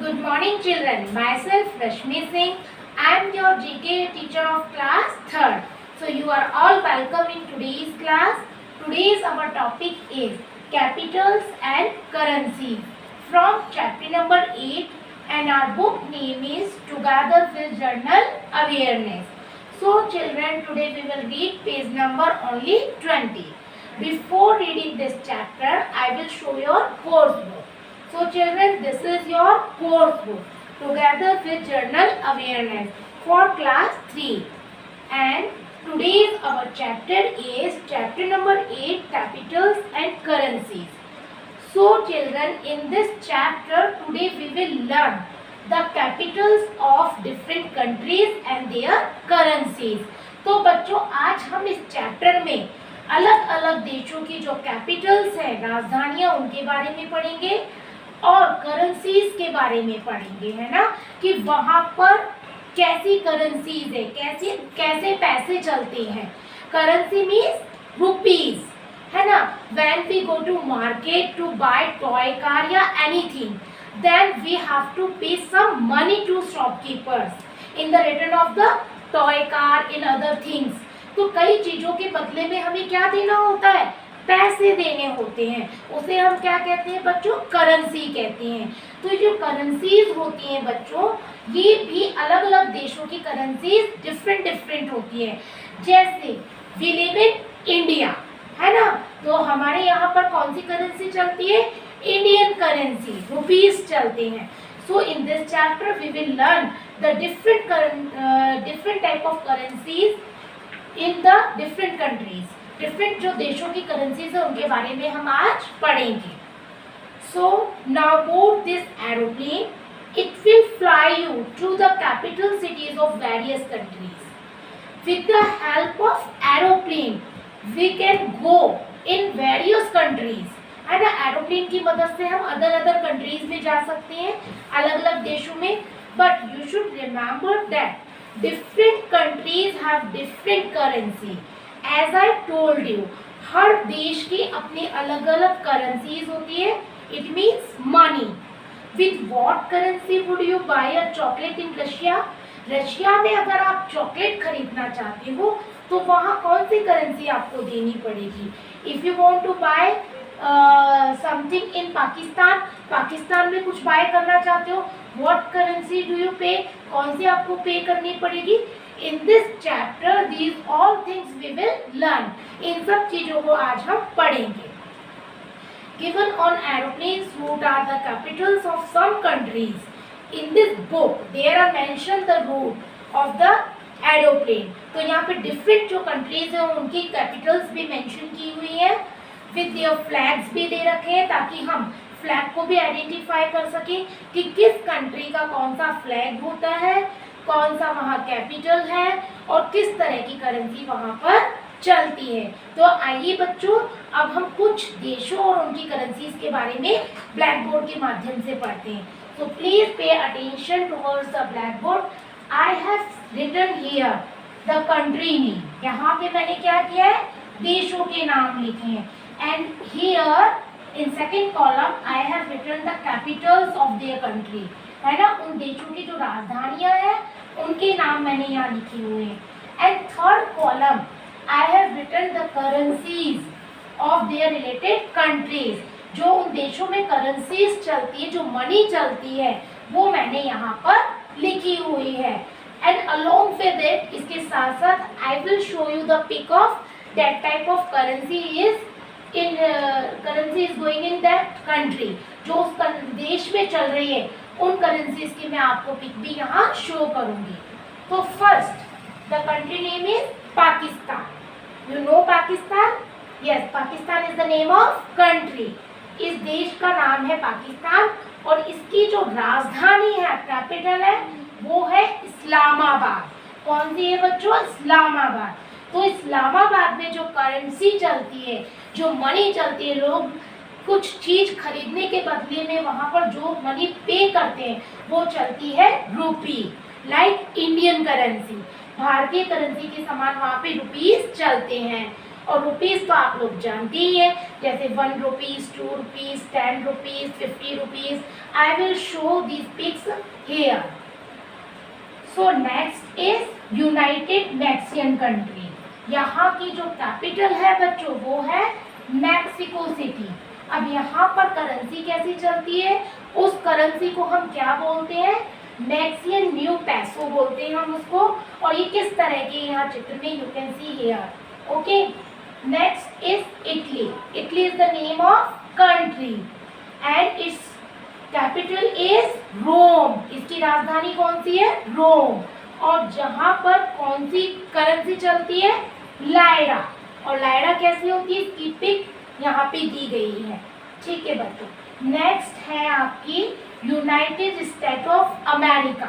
Good morning children. Myself Rashmi Singh. I am your GK teacher of class 3rd. So you are all welcome in today's class. Today's our topic is capitals and currencies from chapter number 8 and our book name is Together with Journal Awareness. So children, today we will read page number only 20. Before reading this chapter, I will show your course book. So children, this is your course book Together with Journal Awareness for class 3. And today's our chapter is chapter number 8, capitals and currencies. So children, in this chapter today we will learn the capitals of different countries and their currencies. तो बच्चों, आज हम इस chapter में अलग अलग देशों की जो कैपिटल्स हैं, राजधानियां, उनके बारे में पढ़ेंगे और करेंसीज के बारे में पढ़ेंगे, है ना, कि वहाँ पर कैसी करेंसीज है, कैसे पैसे चलते हैं. करेंसी मीन्स रुपीज, है ना. When we go to market to buy toy car या anything, then we have to pay some money to shopkeepers in the return of the toy car in other things. तो कई चीजों के बदले में हमें क्या देना होता है, पैसे देने होते हैं. उसे हम क्या कहते हैं बच्चों, करेंसी कहते हैं. तो जो करेंसीज होती हैं बच्चों, ये भी अलग अलग देशों की करेंसीज डिफरेंट होती है. जैसे वी लिव इन इंडिया, है ना, तो हमारे यहाँ पर कौन सी करेंसी चलती है, इंडियन करेंसी, रुपीज चलते हैं. So in this chapter we will learn the different type of currencies in the different countries. Different जो देशों की करेंसीज है उनके बारे में हम आज पढ़ेंगे. So now board this aeroplane, it will fly you to the capital cities of various countries. With the help of aeroplane we can go in various countries, है ना. एरोप्लेन की मदद से हम अदर कंट्रीज में जा सकते हैं, अलग अलग देशों में. But you should remember that different countries have different currency. As I told you, हर देश की अपनी अलग अलग करेंसीज होती है. It means money. With what currency would you buy a chocolate in Russia? Russia में अगर आप चॉकलेट खरीदना चाहते हो तो वहाँ कौन सी करेंसी आपको देनी पड़ेगी. If you want to buy something in Pakistan, Pakistan में कुछ बाय करना चाहते हो, वॉट करेंसी डू यू पे, कौन सी आपको पे करनी पड़ेगी. In this chapter, these all things we will learn. इन सब चीजों को आज हम पढ़ेंगे. Given on aeroplanes route are the capitals of some countries. In this book, there are mentioned the route of the aeroplane. तो यहाँ पे different जो countries हैं उनकी capitals भी mention की हुई है. With their flags भी दे रखे हैं ताकि हम फ्लैग को भी आइडेंटिफाई कर सकें कि किस कंट्री का कौन सा फ्लैग होता है, कौन सा वहाँ कैपिटल है और किस तरह की करेंसी वहाँ पर चलती है. तो आइए बच्चों, अब हम कुछ देशों और उनकी करेंसीज के बारे में ब्लैक बोर्ड के माध्यम से पढ़ते हैं. So please pay attention towards the black board. I have written here the country name. यहाँ पे मैंने क्या किया है, देशों के नाम लिखे हैं. And here in second column I have written the capitals of their country, है ना. उन देशों की जो राजधानियां हैं उनके नाम मैंने यहाँ लिखे हुए हैं. And third column I have written the currencies of their related countries. जो उन देशों में करेंसीज चलती है, जो मनी चलती है, वो मैंने यहाँ पर लिखी हुई है. एंड अलोंग विद इट, इसके साथ साथ I will show you the pic of that type of currency is in currency is going in that country. जो उस देश में चल रही है उन करेंसीज की मैं आपको पिक भी यहाँ शो करूंगी. तो first the country name is Pakistan. You know Pakistan? Yes, Pakistan is the name of country. इस देश का नाम है पाकिस्तान और इसकी जो राजधानी है, कैपिटल है, वो है इस्लामाबाद. कौन सी है बच्चों? इस्लामाबाद. तो इस्लामाबाद में जो करेंसी चलती है, जो मनी चलती है, लोग कुछ चीज खरीदने के बदले में वहाँ पर जो मनी पे करते हैं वो चलती है रुपी. लाइक इंडियन करेंसी, भारतीय करेंसी के समान वहाँ पे रुपीज चलते हैं. और रुपीस तो आप लोग जानते ही है, जैसे 1 rupees, 2 rupees, 10 rupees, 50 rupees. I will show these pics here. So next is United Mexican country. यहाँ की जो कैपिटल है बच्चों वो है मैक्सिको सिटी. अब यहाँ पर करेंसी कैसी चलती है, उस करेंसी को हम क्या बोलते हैं, मैक्सियन न्यू पैसो बोलते हैं हम उसको. और ये किस तरह के यहाँ चित्र में you can see here. Okay. Next is Italy. Italy is the name of country and its capital is Rome. इसकी राजधानी कौन सी है, रोम. और जहाँ पर कौन सी करेंसी चलती है, लायरा. और लायरा कैसी होती है, इसकी पिक यहाँ पे दी गई है. ठीक है बच्चों. नेक्स्ट है आपकी यूनाइटेड स्टेट ऑफ अमेरिका.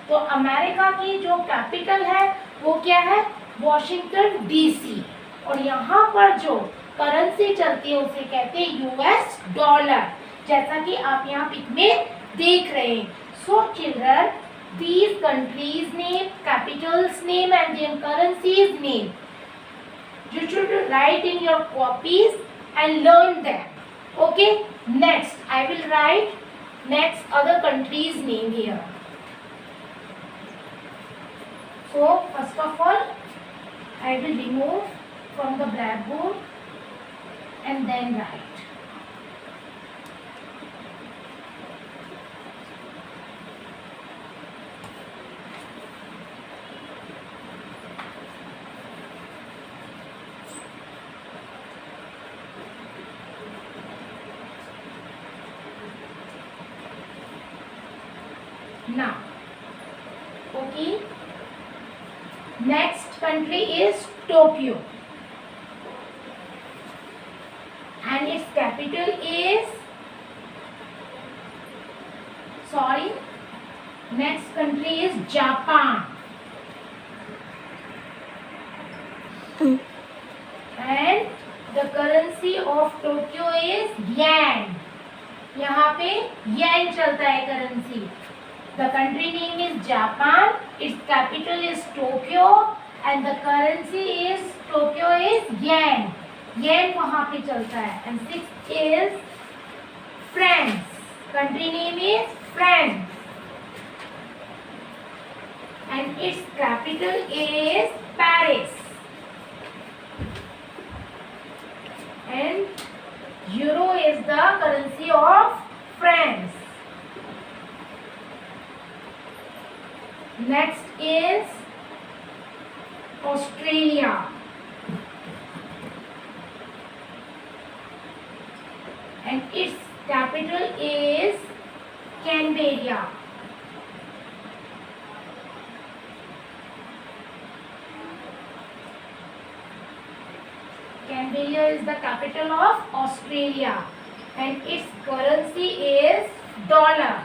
तो अमेरिका की जो कैपिटल है वो क्या है, वॉशिंगटन डीसी. और यहाँ पर जो करेंसी चलती है उसे कहते हैं यूएस डॉलर, जैसा कि आप यहाँ पिक में देख रहे हैं. So children, these countries name, capitals name and their currencies name you should write in your copies and learn them. Okay. Next I will write next other countries name here. So first of all I will remove from the blackboard and then write. Now, okay. Next country is Tokyo, and its capital is. Sorry. Next country is Japan, and the currency of Tokyo is yen. यहाँ पे येन चलता है currency. The country name is Japan, its capital is Tokyo and the currency is Tokyo is yen. Yen वहाँ पे चलता है. And sixth is France. Country name is France and its capital is Paris. And euro is the currency of France. Next is Australia. And its capital is Canberra. Canberra is the capital of Australia and its currency is dollar.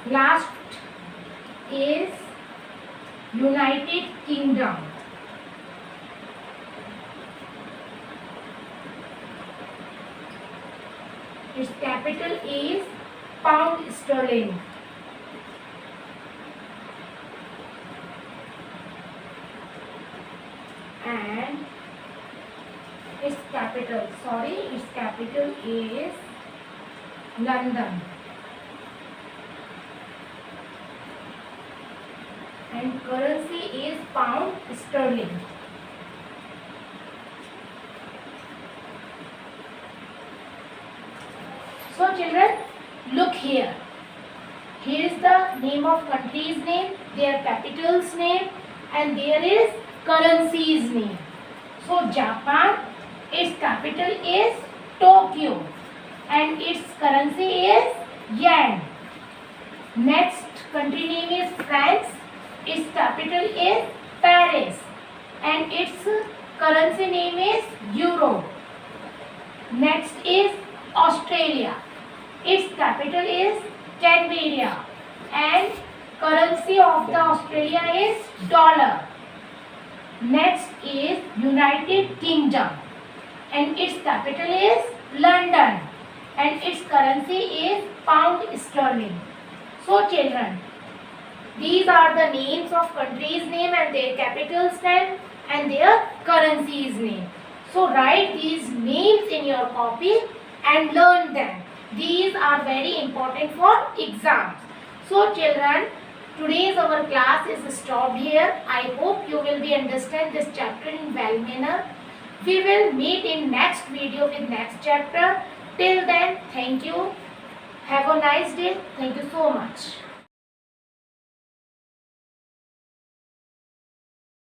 Last is United Kingdom. Its capital is pound sterling. And its capital is London. And currency is pound sterling. So children, look here. Here is the name of country's name, their capital's name, and there is currency's name. So Japan, its capital is Tokyo and its currency is yen. Next country name is France. Its capital is Paris and its currency name is euro. Next is Australia. Its capital is Canberra and currency of the Australia is dollar. Next is United Kingdom and its capital is London and its currency is pound sterling. So children, These are the names of countries name and their capitals name and their currencies name. So write these names in your copy and learn them. These are very important for exams. So children, today's our class is stopped here. I hope you will be understand this chapter in well manner. We will meet in next video with next chapter. Till then, thank you. Have a nice day. Thank you so much.